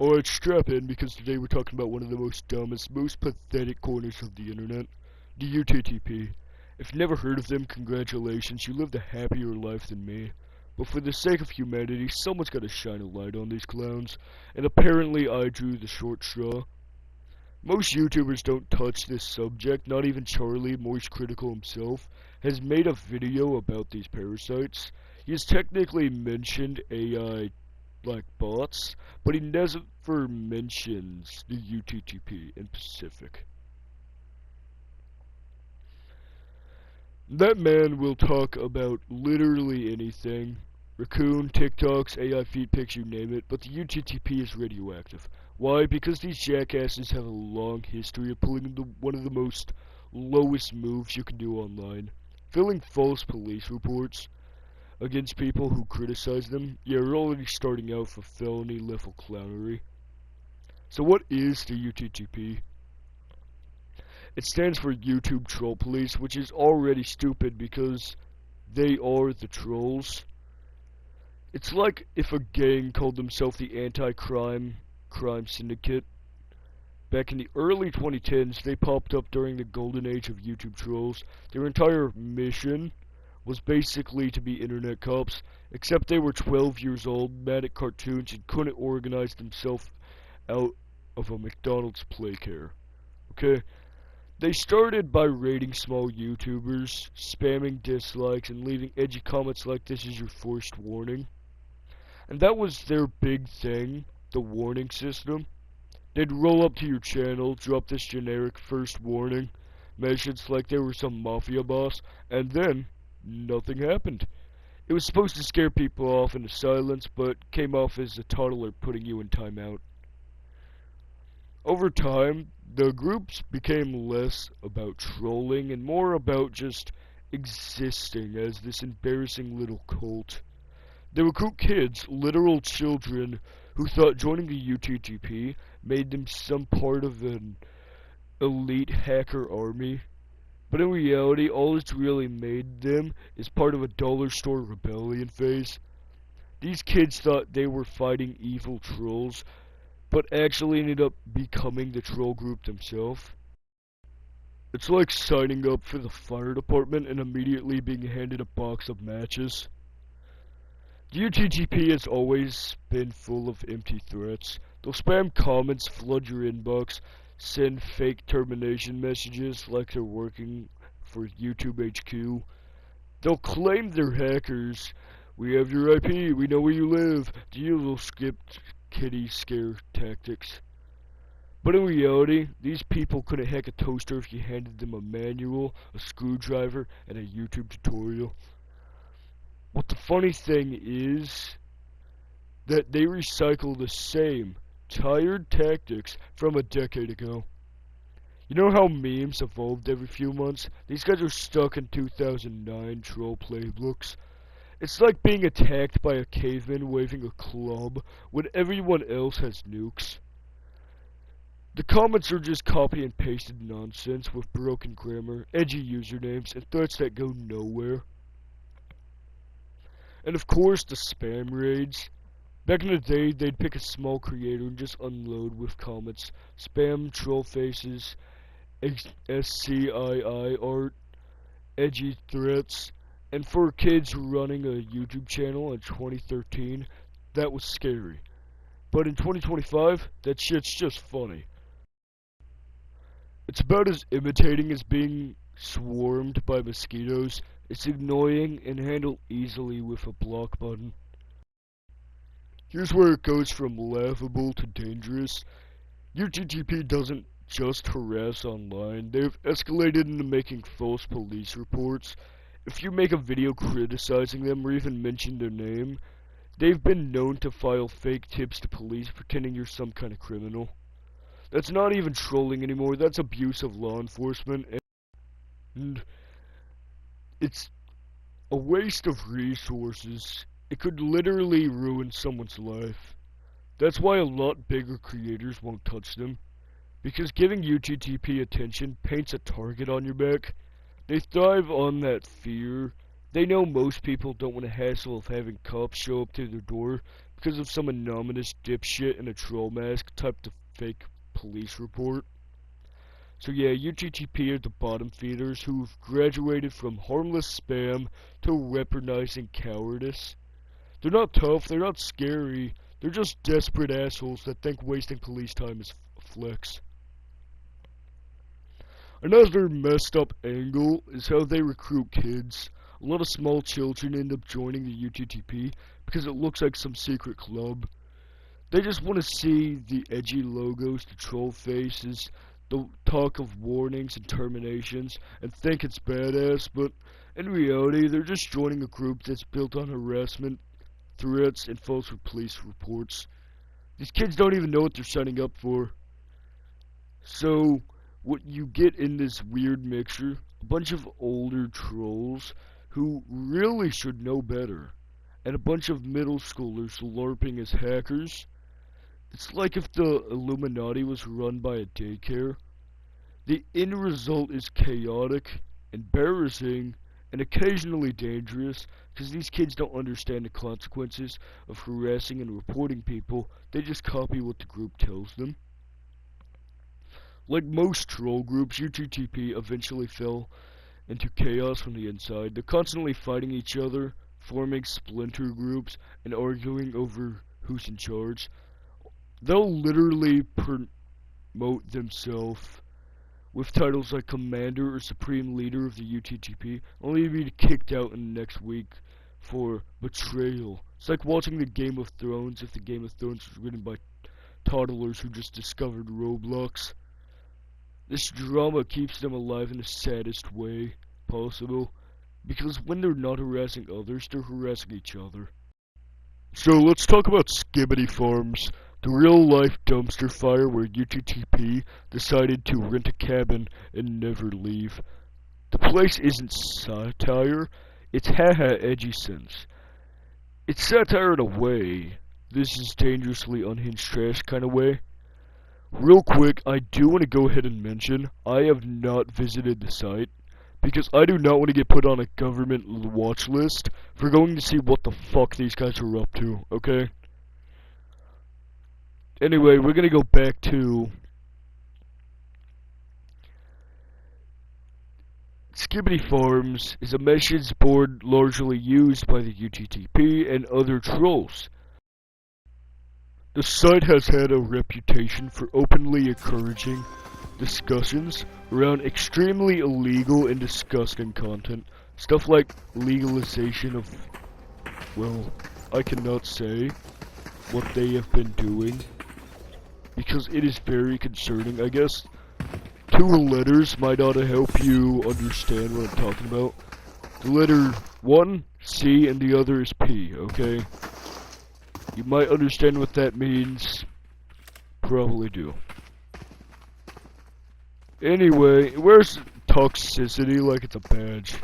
Alright, strap in because today we're talking about one of the most dumbest, most pathetic corners of the internet, the UTTP. If you've never heard of them, congratulations, you lived a happier life than me. But for the sake of humanity, someone's gotta shine a light on these clowns, and apparently I drew the short straw. Most YouTubers don't touch this subject, not even Charlie, Moist Critical himself, has made a video about these parasites. He has technically mentioned AI like bots, but he never mentions the UTTP in Pacific. That man will talk about literally anything. Raccoon, TikToks, AI feed pics, you name it, but the UTTP is radioactive. Why? Because these jackasses have a long history of pulling one of the most lowest moves you can do online. Filling false police reports against people who criticize them. You're already starting out for felony level clownery. So what is the UTTP? It stands for YouTube Troll Police, which is already stupid because they are the trolls. It's like if a gang called themselves the Anti-Crime Syndicate. Back in the early 2010s, they popped up during the golden age of YouTube trolls. Their entire mission was basically to be internet cops, except they were 12 years old, mad at cartoons, and couldn't organize themselves out of a McDonald's play care. Okay? They started by raiding small YouTubers, spamming dislikes, and leaving edgy comments like "this is your first warning." And that was their big thing, the warning system. They'd roll up to your channel, drop this generic first warning message like they were some mafia boss, and then nothing happened. It was supposed to scare people off into silence, but came off as a toddler putting you in timeout. Over time, the groups became less about trolling and more about just existing as this embarrassing little cult. They recruit kids, literal children, who thought joining the UTTP made them some part of an elite hacker army. But in reality, all it's really made them is part of a dollar store rebellion phase. These kids thought they were fighting evil trolls, but actually ended up becoming the troll group themselves. It's like signing up for the fire department and immediately being handed a box of matches. The UTTP has always been full of empty threats. They'll spam comments, flood your inbox, send fake termination messages like they're working for YouTube HQ. They'll claim they're hackers. "We have your IP, we know where you live." The usual script kitty scare tactics. But in reality, these people couldn't hack a toaster if you handed them a manual, a screwdriver, and a YouTube tutorial. What the funny thing is that they recycle the same tired tactics from a decade ago. You know how memes evolved every few months? These guys are stuck in 2009 troll playbooks. It's like being attacked by a caveman waving a club when everyone else has nukes. The comments are just copy and pasted nonsense with broken grammar, edgy usernames, and threats that go nowhere. And of course, the spam raids. Back in the day, they'd pick a small creator and just unload with comments. Spam, troll faces, SCII art, edgy threats. And for kids running a YouTube channel in 2013, that was scary. But in 2025, that shit's just funny. It's about as imitating as being swarmed by mosquitoes. It's annoying and handled easily with a block button. Here's where it goes from laughable to dangerous. UTTP doesn't just harass online. They've escalated into making false police reports. If you make a video criticizing them or even mention their name, they've been known to file fake tips to police pretending you're some kind of criminal. That's not even trolling anymore, that's abuse of law enforcement, and it's a waste of resources. It could literally ruin someone's life. That's why a lot bigger creators won't touch them, because giving UTTP attention paints a target on your back. They thrive on that fear. They know most people don't want a hassle of having cops show up to their door because of some anonymous dipshit in a troll mask typed a fake police report. So yeah, UTTP are the bottom feeders who've graduated from harmless spam to weaponizing cowardice. They're not tough, they're not scary, they're just desperate assholes that think wasting police time is a flex. Another messed up angle is how they recruit kids. A lot of small children end up joining the UTTP because it looks like some secret club. They just want to see the edgy logos, the troll faces, the talk of warnings and terminations, and think it's badass, but in reality, they're just joining a group that's built on harassment, threats, and false police reports. These kids don't even know what they're signing up for. So, what you get in this weird mixture, a bunch of older trolls who really should know better, and a bunch of middle schoolers LARPing as hackers. It's like if the Illuminati was run by a daycare. The end result is chaotic, embarrassing, and occasionally dangerous, because these kids don't understand the consequences of harassing and reporting people. They just copy what the group tells them. Like most troll groups, UTTP eventually fell into chaos from the inside. They're constantly fighting each other, forming splinter groups, and arguing over who's in charge. They'll literally promote themselves with titles like Commander or Supreme Leader of the UTTP, only to be kicked out in the next week for betrayal. It's like watching the Game of Thrones if the Game of Thrones was written by toddlers who just discovered Roblox. This drama keeps them alive in the saddest way possible, because when they're not harassing others, they're harassing each other. So let's talk about Skibbity Farms, the real-life dumpster fire where UTTP decided to rent a cabin and never leave. The place isn't satire, it's haha edgy sense. It's satire in a way. This is dangerously unhinged trash kind of way. Real quick, I do want to go ahead and mention, I have not visited the site, because I do not want to get put on a government watch list for going to see what the fuck these guys are up to, okay? Anyway, we're gonna go back to Skibbity Farms is a message board largely used by the UTTP and other trolls. The site has had a reputation for openly encouraging discussions around extremely illegal and disgusting content. Stuff like legalization of, well, I cannot say what they have been doing, because it is very concerning. I guess 2 letters might ought to help you understand what I'm talking about. The letter 1, C, and the other is P, okay? You might understand what that means. Probably do. Anyway, it wears toxicity like it's a badge.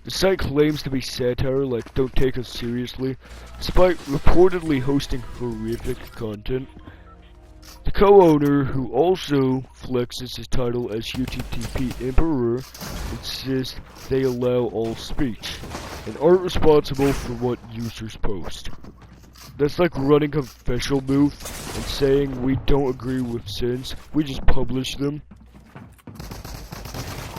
The site claims to be satire, like don't take us seriously, despite reportedly hosting horrific content. The co-owner, who also flexes his title as UTTP Emperor, insists they allow all speech, and aren't responsible for what users post. That's like running a official booth and saying we don't agree with sins, we just publish them.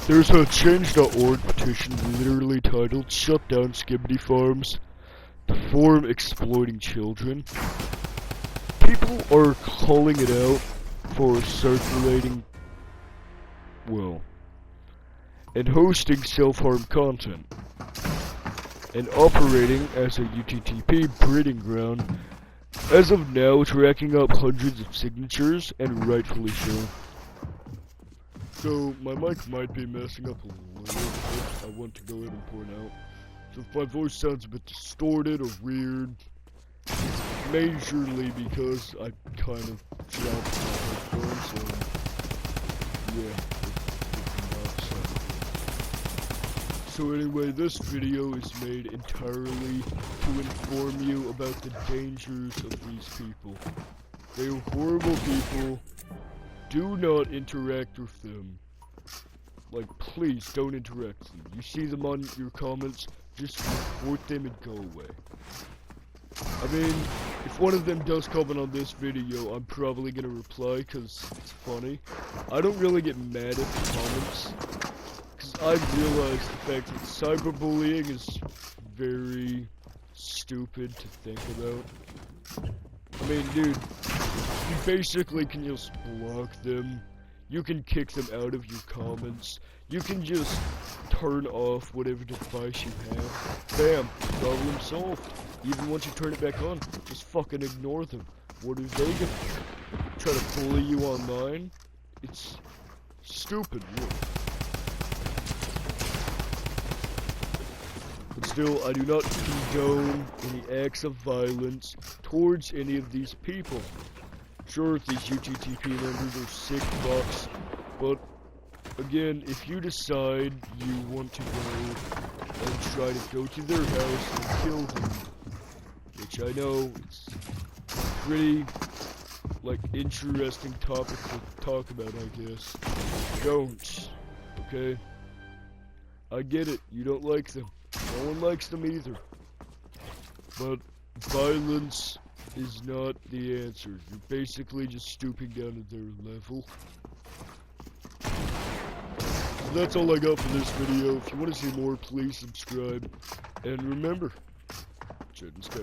There's a change.org petition literally titled "Shut Down Skibbity Farms," the forum exploiting children. People are calling it out for circulating, well, and hosting self-harm content, and operating as a UTTP breeding ground. As of now, it's racking up hundreds of signatures, and rightfully so. So, my mic might be messing up a little bit, I want to go ahead and point out. So if my voice sounds a bit distorted or weird, it's majorly because I kind of dropped my headphones, and yeah, so anyway, this video is made entirely to inform you about the dangers of these people. They are horrible people. Do not interact with them. Like, please don't interact with them. You see them on your comments, just report them and go away. I mean, if one of them does comment on this video, I'm probably gonna reply because it's funny. I don't really get mad at the comments because I realize the fact that cyberbullying is very stupid to think about. I mean, dude, you basically can just block them. You can kick them out of your comments. You can just turn off whatever device you have. Bam, problem solved. Even once you turn it back on, just fucking ignore them. What are they gonna do? Try to bully you online? It's stupid, really. But still, I do not condone any acts of violence towards any of these people. Sure, these UTTP members are sick fucks, but again, if you decide you want to go and try to go to their house and kill them, which I know it's pretty, like, interesting topic to talk about, I guess. Don't, okay? I get it, you don't like them. No one likes them either. But violence is not the answer. You're basically just stooping down to their level. So that's all I got for this video. If you want to see more, please subscribe. And remember, Sky.